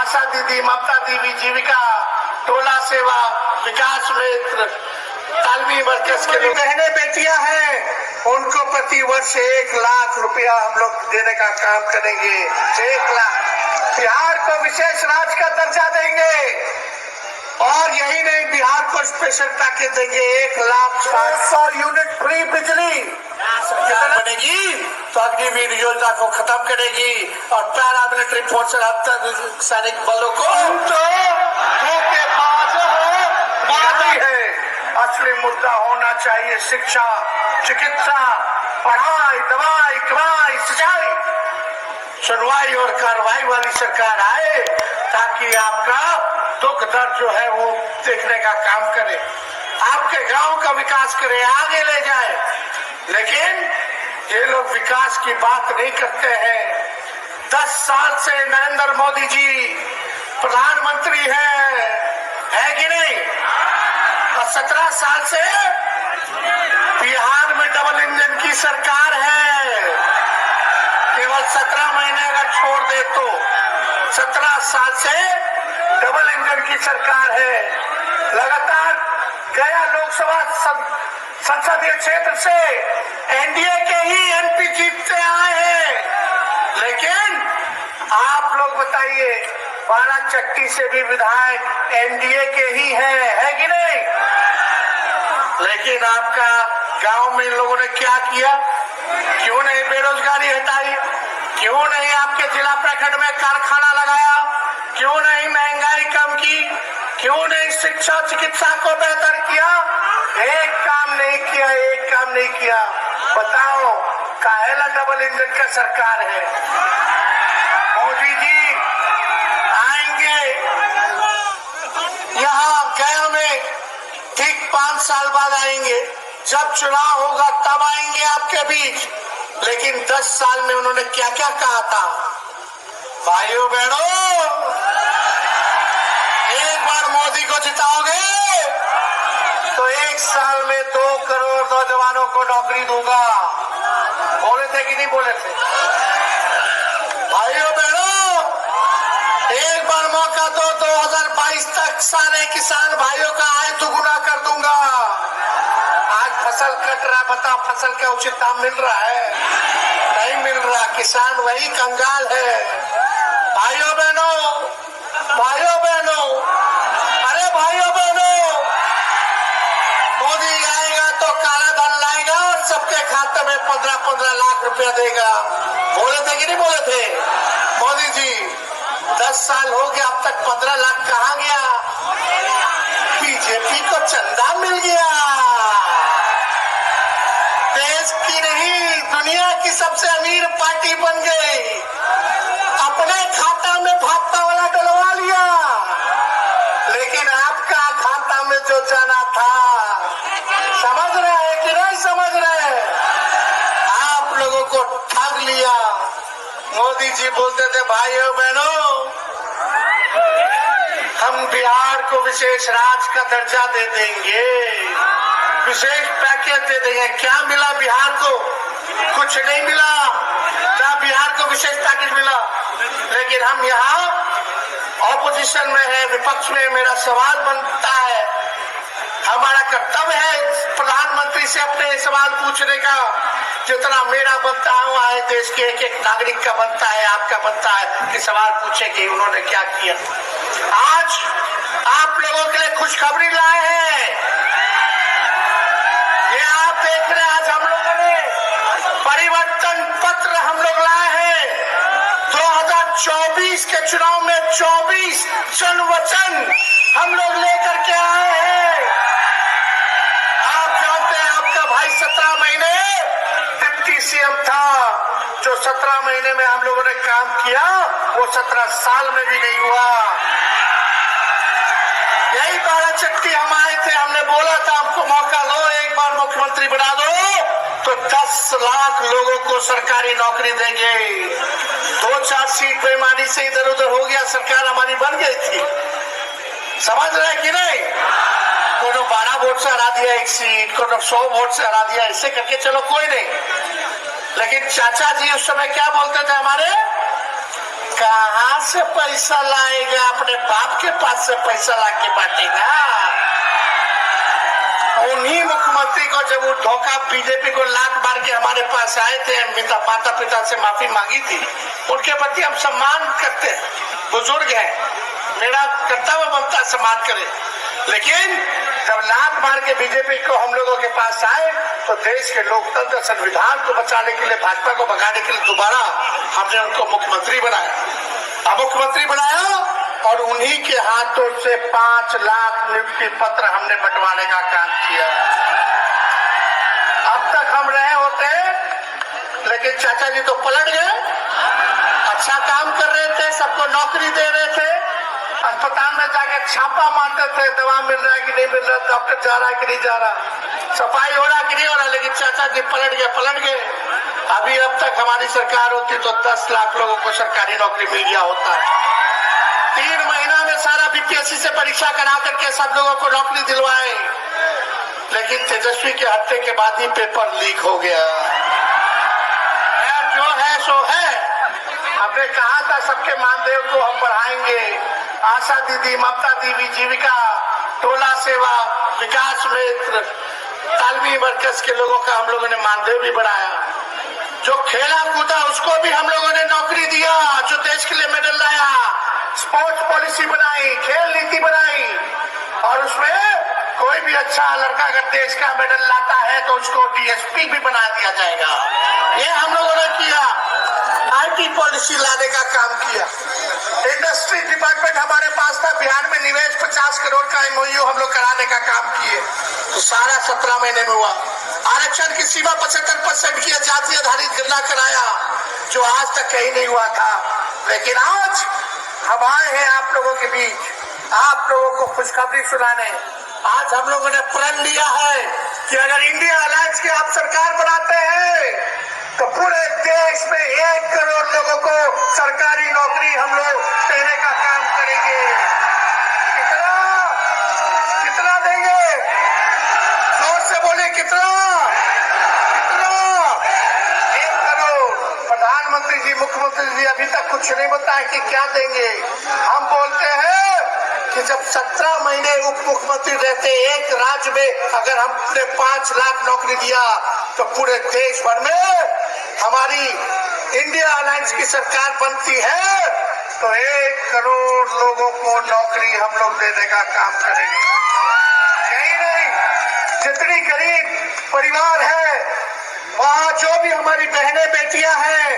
आशा दीदी, ममता दीदी, जीविका, टोला सेवा, विकास मित्र, तालमी मरकज के लोग, बहने बेटियां हैं, उनको प्रति वर्ष 1 लाख रुपया हम लोग देने का काम करेंगे। 1 लाख। बिहार को विशेष राज्य का दर्जा देंगे और यही नहीं, बिहार को स्पेशल पैकेज देंगे। 1,00,000 यूनिट फ्री बिजली बनेगी तो अग्निवीर योजना को खत्म करेगी और पैरामिलिट्री फोर्स सैनिक बलों को है। असली मुद्दा होना चाहिए शिक्षा, चिकित्सा, पढ़ाई, दवाई, कमाई, सिंचाई। सुनवाई और कार्रवाई वाली सरकार आए ताकि आपका दुख दर्द जो है वो देखने का काम करे, आपके गांव का विकास करे, आगे ले जाए। लेकिन ये लोग विकास की बात नहीं करते हैं। 10 साल से नरेंद्र मोदी जी प्रधानमंत्री है कि नहीं? और 17 साल से बिहार में डबल इंजन की सरकार है। केवल 17 महीने अगर छोड़ दे तो 17 साल से डबल इंजन की सरकार है। लगातार गया लोकसभा संसदीय क्षेत्र से एनडीए के ही एमपी जीतते आए हैं। लेकिन आप लोग बताइए, बाराचट्टी से भी विधायक एनडीए के ही है कि नहीं? लेकिन आपका गांव में इन लोगों ने क्या किया? क्यों नहीं बेरोजगारी हटाई? क्यों नहीं आपके जिला प्रखंड में कारखाना लगाया? क्यों नहीं महंगाई कम की? क्यों नहीं शिक्षा चिकित्सा को बेहतर किया? एक काम नहीं किया, एक काम नहीं किया। बताओ काहेला डबल इंजन का सरकार है? मोदी जी आएंगे यहाँ गया में, ठीक 5 साल बाद आएंगे। जब चुनाव होगा तब आएंगे आपके बीच। लेकिन 10 साल में उन्होंने क्या क्या कहा था? भाइयों बहनों, एक बार मोदी को जिताओगे तो 1 साल में 2 करोड़ नौजवानों को नौकरी दूंगा। बोले थे कि नहीं बोले थे? भाइयों बहनों, एक बार मौका दो, 2022 तक सारे किसान भाइयों का आय दुगुना कर दूंगा। आज फसल कट रहा, बता फसल का उचित दाम मिल रहा है? नहीं मिल रहा। किसान वही कंगाल है। भाइयों बहनों, भाइयों बहनों, अरे भाइयों बहनों, मोदी आएगा तो काला धन लाएगा और सबके खाते में 15-15 लाख रुपया देगा। बोले थे कि नहीं बोले थे? मोदी जी 10 साल हो गया, अब तक 15 लाख कहाँ गया? बीजेपी को चंदा मिल गया। देश की नहीं, दुनिया की सबसे अमीर पार्टी बन गई। अपने खाता में भाजपा वाला डलवा लिया। लेकिन आपका खाता में जो जाना था, समझ रहे हैं कि नहीं समझ रहे? आप लोगों को ठग लिया। मोदी जी बोलते थे भाइयों बहनों, हम बिहार को विशेष राज्य का दर्जा दे देंगे, विशेष पैकेज दे देंगे। क्या मिला बिहार को? कुछ नहीं मिला। क्या बिहार को विशेष पैकेज मिला? लेकिन हम यहाँ ऑपोजिशन में है, विपक्ष में। मेरा सवाल बनता है, हमारा कर्तव्य है प्रधानमंत्री से अपने सवाल पूछने का, जितना मेरा बनता है देश के एक नागरिक का बनता है, आपका बनता है कि सवाल पूछे कि उन्होंने क्या किया। आज आप लोगों के लिए खुशखबरी लाए हैं। ये आप देख रहे हैं, आज हम लोगों ने परिवर्तन पत्र हम लोग लाए हैं। 2024 के चुनाव में 24 जनवचन हम लोग लेकर के आए हैं। आप जानते हैं, आपका भाई 17 महीने डिप्टी सीएम था। जो 17 महीने में हम लोगों ने काम किया वो 17 साल में भी नहीं हुआ। यही बाराचट्टी हम आए थे, हमने बोला था हमको मौका दो, एक बार मुख्यमंत्री बना दो तो 10 लाख लोगों को सरकारी नौकरी देंगे। 2-4 सीट बेईमानी से इधर उधर हो गया, सरकार हमारी बन गई थी। समझ रहे कि नहीं? कोनो 12 वोट से हरा दिया एक सीट, कोनो 100 वोट से हरा दिया, ऐसे करके चलो कोई नहीं। लेकिन चाचा जी उस समय क्या बोलते थे हमारे कहाँ से पैसा लाएगा? अपने बाप के पास से पैसा लाके बांटेगा। उन्हीं मुख्यमंत्री को जब वो धोखा बीजेपी को लात मार के हमारे पास आए थे, माता पिता से माफी मांगी थी, उनके प्रति हम सम्मान करते हैं, बुजुर्ग हैं, मेरा कर्तव्य बनता है सम्मान करे। लेकिन जब लात मार के बीजेपी को हम लोगों के पास आए तो देश के लोकतंत्र संविधान को बचाने के लिए, भाजपा को भगाने के लिए दोबारा हमने उनको मुख्यमंत्री बनाया। अब मुख्यमंत्री बनाया और उन्हीं के हाथों से 5 लाख नियुक्ति पत्र हमने बंटवाने का काम किया। अब तक हम रहे होते, लेकिन चाचा जी तो पलट गए। अच्छा काम कर रहे थे, सबको नौकरी दे रहे थे, अस्पताल में जाके छापा मारते थे, दवा मिल रहा है कि नहीं मिल रहा, डॉक्टर जा रहा है कि नहीं जा रहा, सफाई हो रहा कि नहीं हो रहा। लेकिन चाचा जी पलट गए। अभी अब तक हमारी सरकार होती तो 10 लाख लोगों को सरकारी नौकरी मिल गया होता है। 3 महीना में सारा बीपीएससी से परीक्षा करा करके सब लोगों को नौकरी दिलवाए। लेकिन तेजस्वी के हत्या के बाद ही पेपर लीक हो गया। जो है सो है। हमने कहा था सबके मानदेय को हम बढ़ाएंगे, आशा दीदी, ममता दीदी, जीविका, टोला सेवा, विकास मित्र, तालमी मरकज के लोगों का हम लोगों ने मानदेय भी बढ़ाया। जो खेला कूदा उसको भी हम लोगों ने नौकरी दिया, जो देश के लिए मेडल लाया, स्पोर्ट्स पॉलिसी बनाई, खेल नीति बनाई, और उसमें कोई भी अच्छा लड़का अगर देश का मेडल लाता है तो उसको डीएसपी भी बना दिया जाएगा। ये हम लोगों ने किया। आईटी पॉलिसी लाने का काम किया। इंडस्ट्री डिपार्टमेंट हमारे पास था, बिहार में निवेश 50 करोड़ का एमओयू हम लोग कराने का काम किए, तो सारा 17 महीने में हुआ। आरक्षण की सीमा 75% की जाति आधारित गणना कराया, जो आज तक कहीं नहीं हुआ था। लेकिन आज हम आए हैं आप लोगों के बीच, आप लोगों को खुशखबरी सुनाने। आज हम लोगों ने प्रण लिया है कि अगर इंडिया अलायंस की आप सरकार बनाते हैं तो पूरे देश में 1 करोड़ लोगों को सरकारी नौकरी हम लोग देने का काम करेंगे। कितना देंगे? जोर से बोले, कितना? 1 करोड़। प्रधानमंत्री जी, मुख्यमंत्री जी अभी तक कुछ नहीं बताया कि क्या देंगे। हम बोलते हैं कि जब 17 महीने उप मुख्यमंत्री रहते एक राज्य में अगर हमने 5 लाख नौकरी दिया तो पूरे देश भर में हमारी इंडिया अलायंस की सरकार बनती है तो 1 करोड़ लोगों को नौकरी हम लोग देने का काम करेंगे। यही नहीं, जितनी गरीब परिवार है वहाँ जो भी हमारी बहनें बेटियां हैं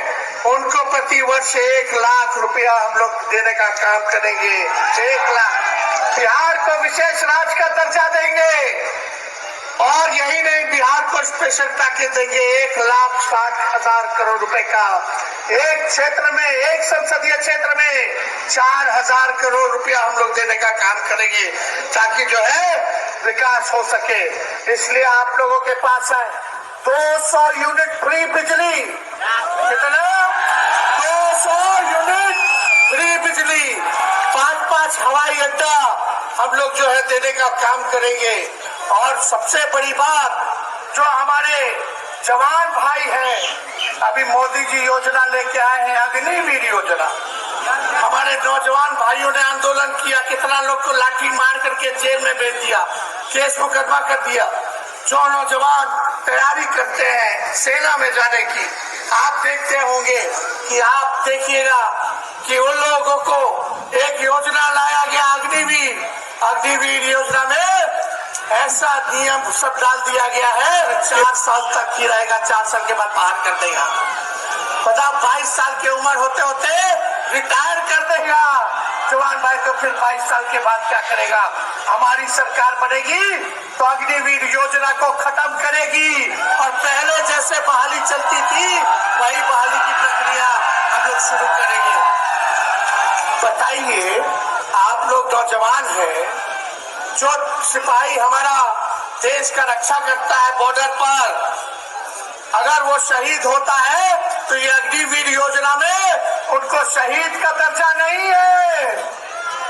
उनको प्रति वर्ष 1 लाख रुपया हम लोग देने का काम करेंगे। 1 लाख। बिहार को विशेष राज्य का दर्जा देंगे, और यही नहीं, बिहार को स्पेशल पैकेज देंगे 1,60,000 करोड़ रुपए का। एक क्षेत्र में, एक संसदीय क्षेत्र में 4,000 करोड़ रुपया हम लोग देने का काम करेंगे, ताकि जो है विकास हो सके। इसलिए आप लोगों के पास है 200 यूनिट फ्री बिजली। कितना? 200 यूनिट फ्री बिजली। 5-5 हवाई अड्डा हम लोग जो है देने का काम करेंगे। और सबसे बड़ी बात, जो हमारे जवान भाई हैं, अभी मोदी जी योजना लेके आए हैं, अग्निवीर योजना। हमारे नौजवान भाइयों ने आंदोलन किया, कितना लोग को लाठी मार करके जेल में भेज दिया, केस मुकदमा कर दिया। जो नौजवान तैयारी करते हैं सेना में जाने की, आप देखते होंगे कि आप देखिएगा कि उन लोगों को एक योजना लाया गया अग्निवीर योजना में ऐसा नियम सब डाल दिया गया है 4 साल तक ही रहेगा, 4 साल के बाद बाहर कर देगा। पता 22 साल की उम्र होते होते रिटायर कर देगा जवान भाई, तो फिर 22 साल के बाद क्या करेगा? हमारी सरकार बनेगी तो अग्निवीर योजना को खत्म करेगी और पहले जैसे बहाली चलती थी वही बहाली की प्रक्रिया हम लोग शुरू करेंगे। बताइए, आप लोग नौजवान हैं, जो सिपाही हमारा देश का रक्षा करता है बॉर्डर पर, अगर वो शहीद होता है तो ये अग्निवीर योजना में उनको शहीद का दर्जा नहीं है।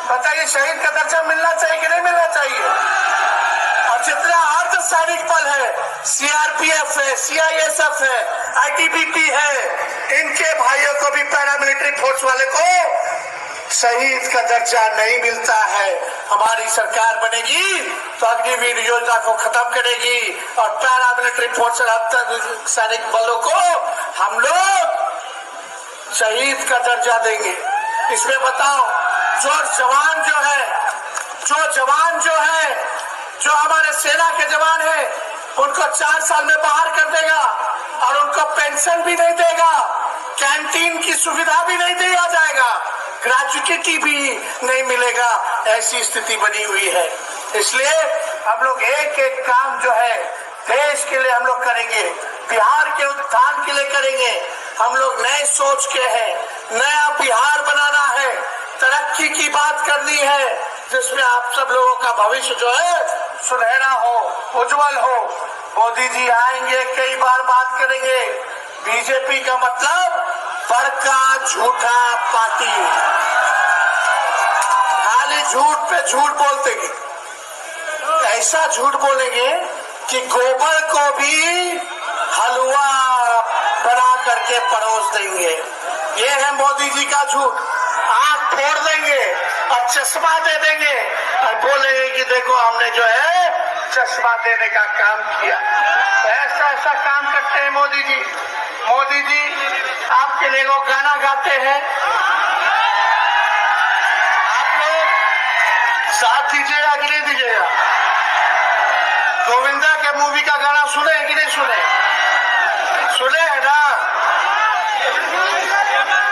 बताइए, शहीद का दर्जा मिलना चाहिए कि नहीं मिलना चाहिए? और जितना अर्ध सैनिक बल है, सीआरपीएफ है, सीआईएसएफ है, आईटीबीपी है, इनके भाइयों को भी पैरामिलिट्री फोर्स वाले को शहीद का दर्जा नहीं मिलता है। हमारी सरकार बनेगी तो अग्निवीर योजना को खत्म करेगी और पैरामिलिट्री फोर्स और सैनिक बलों को हम लोग शहीद का दर्जा देंगे। इसमें बताओ, जो जवान जो हमारे सेना के जवान है, उनको 4 साल में बाहर कर देगा और उनको पेंशन भी नहीं देगा, कैंटीन की सुविधा भी नहीं दिया जाएगा, ग्रेजुएटी भी नहीं मिलेगा। ऐसी स्थिति बनी हुई है। इसलिए हम लोग एक एक काम जो है देश के लिए हम लोग करेंगे, बिहार के उत्थान के लिए करेंगे। हम लोग नए सोच के हैं, नया बिहार बनाना है, तरक्की की बात करनी है, जिसमें आप सब लोगों का भविष्य जो है सुनहरा हो, उज्जवल हो। मोदी जी आएंगे, कई बार बात करेंगे। बीजेपी का मतलब बड़का झूठा पार्टी, खाली झूठ पे झूठ बोलते हैं। ऐसा झूठ बोलेंगे कि गोबर को भी हलवा बना करके परोस देंगे। ये है मोदी जी का झूठ। आंख फोड़ देंगे और चश्मा दे देंगे और बोलेंगे कि देखो हमने जो है चश्मा देने का काम किया। ऐसा काम करते हैं मोदी जी। मोदी जी आपके लिए वो गाना गाते हैं, आप लोग साथ दीजिएगा कि नहीं दीजिएगा? गोविंदा के मूवी का गाना सुने कि नहीं सुने? सुने है ना?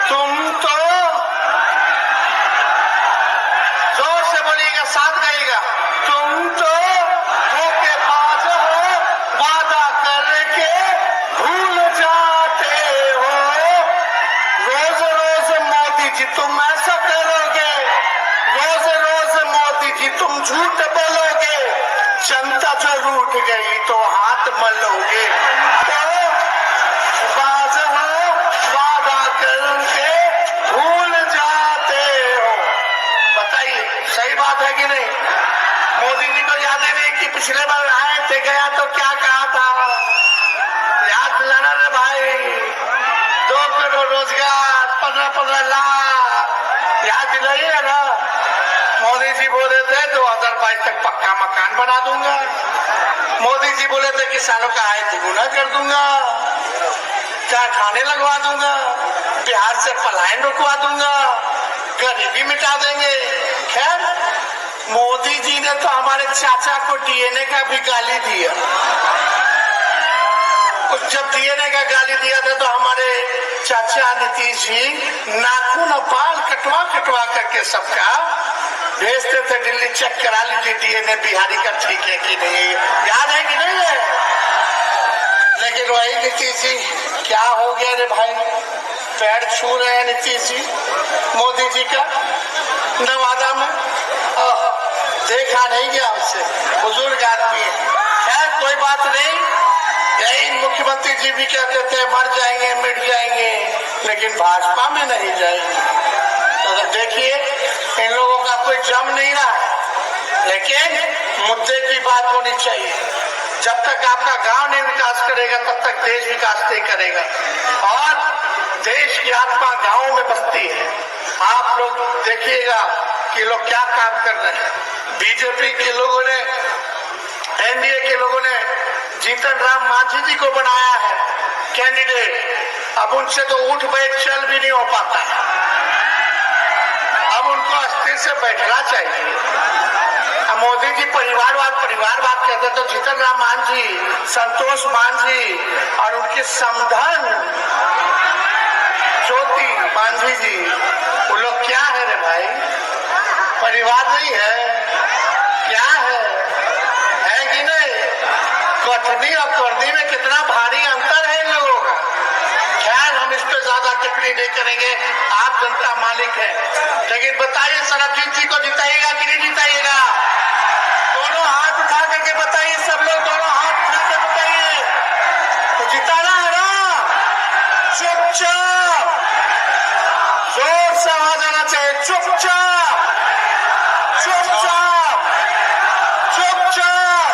तुम तो जोर से बोलिएगा, साथ गाइएगा। तुम तो धोखेबाज हो, वादा करके भूल जाते हो। रोज रोज मोदी जी तुम ऐसा करोगे, रोज रोज मोदी जी तुम झूठ बोलोगे, जनता जो रूठ गई तो हाथ मलोगे। तो बाज हो, वादा करके भूल जाते हो। बताइए सही बात है कि नहीं? मोदी जी को याद है नहीं कि पिछले बार आए थे, गया तो क्या कहा था? याद दिलाना रे भाई। 2 करोड़ रोजगार, 15-15 लाख, याद दिलाइए ना। मोदी जी बोले थे 2022 तक पक्का मकान बना दूंगा। मोदी जी बोले थे किसानों का आय दुगुना कर दूंगा, कारखाने लगवा दूंगा, बिहार से पलायन रुकवा दूंगा, गरीबी मिटा देंगे। खैर, मोदी जी ने तो हमारे चाचा को डीएनए का भी गाली दिया। जब डीएनए का गाली दिया था तो हमारे चाचा नीतीश जी नाखून और बाल कटवा कटवा करके सबका भेजते थे दिल्ली, चेक करा लीजिए डीएनए बिहारी का ठीक है कि नहीं। याद है कि नहीं है? लेकिन वही नीतीश जी क्या हो गया रे भाई, पैर छू रहे हैं नीतीश जी मोदी जी का नवादा में। देखा नहीं गया हमसे, बुजुर्ग आदमी है। खैर कोई बात नहीं, यही मुख्यमंत्री जी भी कहते थे मर जाएंगे मिट जाएंगे, लेकिन भाजपा में नहीं जाएंगे। तो देखिए इन लोगों का कोई जम नहीं रहा है, लेकिन मुद्दे की बात होनी चाहिए। जब तक आपका गांव नहीं विकास करेगा तब तक देश विकास नहीं करेगा, और देश की आत्मा गांवों में बसती है। आप लोग देखिएगा कि लोग क्या काम कर रहे हैं। बीजेपी के लोगों ने, एनडीए के लोगों ने जीतन राम मांझी जी को बनाया है कैंडिडेट। अब उनसे तो उठ बैठ चल भी नहीं हो पाता है। अब उनको अस्थिर से बैठना चाहिए। मोदी जी परिवारवाद कहते तो जीतन राम मांझी, संतोष मांझी और उनके समधन ज्योति मांझी जी, वो लोग क्या है रे भाई? परिवार नहीं है, क्या है कि नहीं? कठनी और करनी में कितना भारी अंतर है इन लोगों का। खैर हम इस पे ज्यादा टिप्पणी नहीं करेंगे, आप जनता मालिक है। लेकिन बताइए सरबजीत जी को जिताइएगा कि नहीं जिताइएगा? दोनों हाथ उठा करके बताइए, सब लोग दोनों हाथ उठा के बताइए। तो जिताना है ना? चुपचाप, जोर से आवाज आना चाहिए, चुपचाप चुपचाप चुपचाप।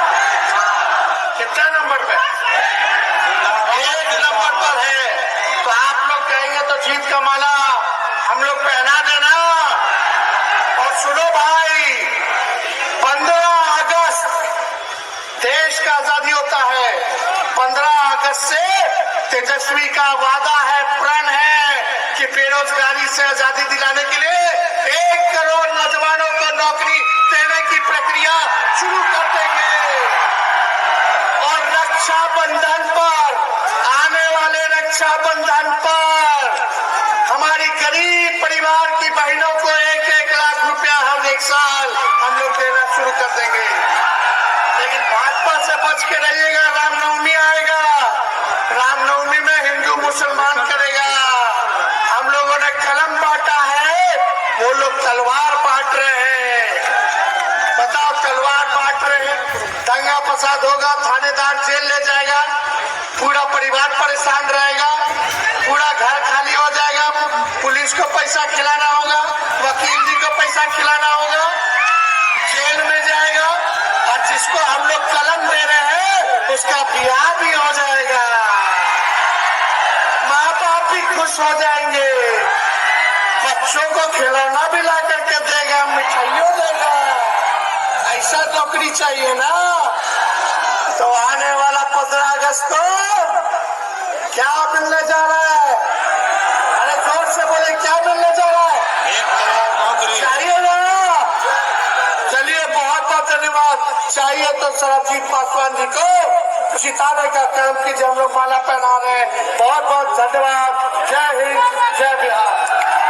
कितना नंबर पे? 1 नंबर पर है। तो आप लोग कहेंगे तो जीत का माला हम लोग पहना देना। तेजस्वी का वादा है, प्रण है कि बेरोजगारी से आजादी दिलाने के लिए 1 करोड़ नौजवानों को नौकरी देने की प्रक्रिया शुरू कर देंगे। और रक्षाबंधन पर, आने वाले रक्षाबंधन पर हमारी गरीब परिवार की बहनों को 1-1 लाख रुपया हर 1 साल हम लोग देना शुरू कर देंगे। लेकिन भाजपा से बच के रहिएगा, रामनवमी आएगा, रामनवमी में हिंदू मुसलमान करेगा। हम लोगों ने कलम बांटा है, वो लोग तलवार बांट रहे हैं। बताओ, तलवार बांट रहे हैं, दंगा फसाद होगा, थानेदार जेल ले जाएगा, पूरा परिवार परेशान रहेगा, पूरा घर खाली हो जाएगा, पुलिस को पैसा खिलाना होगा, वकील जी को पैसा खिलाना होगा, जेल में जाएगा, और जिसको हम लोग कलम दे रहे हैं उसका ब्याह भी हो जाएगा, माँ बाप भी खुश हो जाएंगे, बच्चों को खिलौना भी ला करके देगा, मिठाइयों देगा। ऐसा नौकरी चाहिए ना। तो आने वाला 15 अगस्त को क्या मिलने जा रहा है? अरे जोर से बोले, क्या मिलने जा रहा है? 1 करोड़ नौकरी चाहिए ना। चलिए, बहुत बहुत धन्यवाद। चाहिए तो सरबजीत पासवान जी को जिताने का काम कीजिए, हम लोग माला पहना रहे हैं। बहुत बहुत धन्यवाद। जय हिंद, जय बिहार।